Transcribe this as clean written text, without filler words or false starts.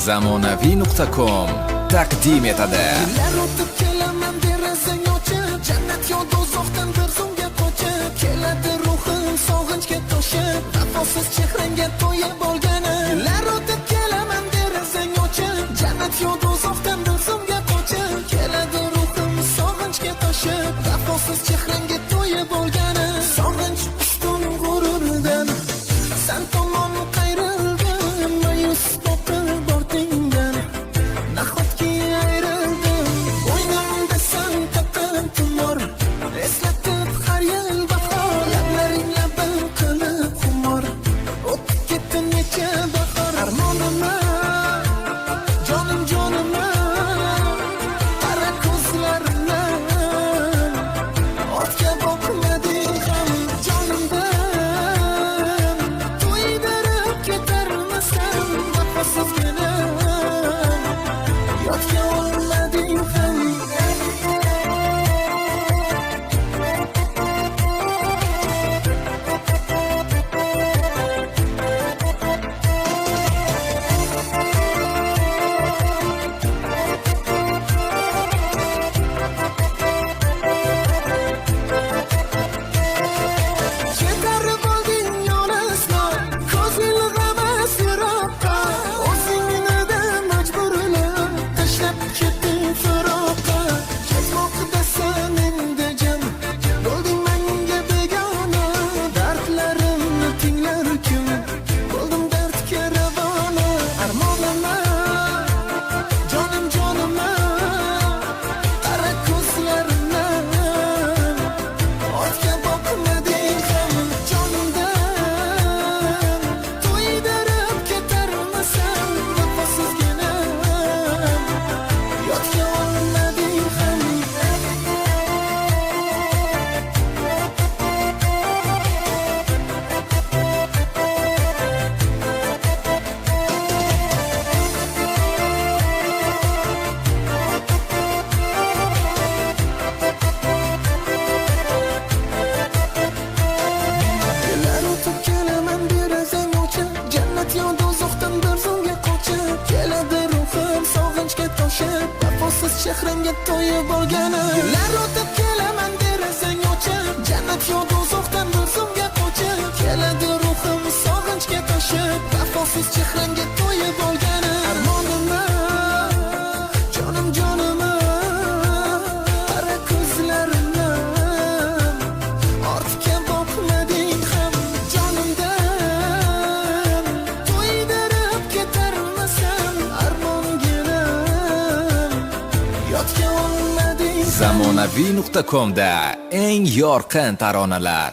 Zamonaviy.com taqdim etadi. Yillar o'tib kelaman derazang ochib, jannat yo do'zaxdan bir zumga qochib, keladi ruhim sog'inchga to'shib, vafosiz chehrangga to'yib olgani. Yillar o'tib kelaman derazang ochib, jannat yo do'zaxdan bir zumga qochib, keladi ruhim sog'inchga to'shib, vafosiz chehrangga to'yib olgani. Sog'inch ustun g'ururdan san tomon qayrildim, mayus topib ortingdan nahotki ayrildim. Bo'ynimda san taqqan tumor, eslatib har yil bahor, lablaring labim qilib xumor, o'tib ketdi necha bahor. Armonimni jonim jonimni qara ko'zlarimni ortga boqmading ham jonimdan to'ydirib ketarmisan vafosizgina yodga olmading ham. Chetarib olding yo'lisni, ko'z ilg'amas yiroqqa, o'zingni majburlab tashlab ketding firoqqa. Ketmoqdasan endi jam, bo'lding menga begona, dardlarimni tinglar kim, bo'ldim dardga ravona. Armonimni jonim jonimni qara ko'zlarimni ortga boqmading ham jonimdan to'ydirib ketarmisan vafosizgina yodga olmading ham. Yillar o'tib kelaman derazang ochib, jannat yo do'zaxdan bir zumga qochib, keladi ruhim sog'inchga to'shib, vafosiz chehrangga to'yib olgani. Yillar o'tib kelaman derazang ochib, jannat yo do'zaxdan bir zumga qochib, keladi ruhim sog'inchga to'shib, vafosiz chehrangga to'yib olgani. Armonimni jonim jonimni qara ko'zlarimni ortga boqmading ham jonimdan to'ydirib ketarmisan armonginim yodga olmading. Zamonaviy.com da eng yorqin taronalar.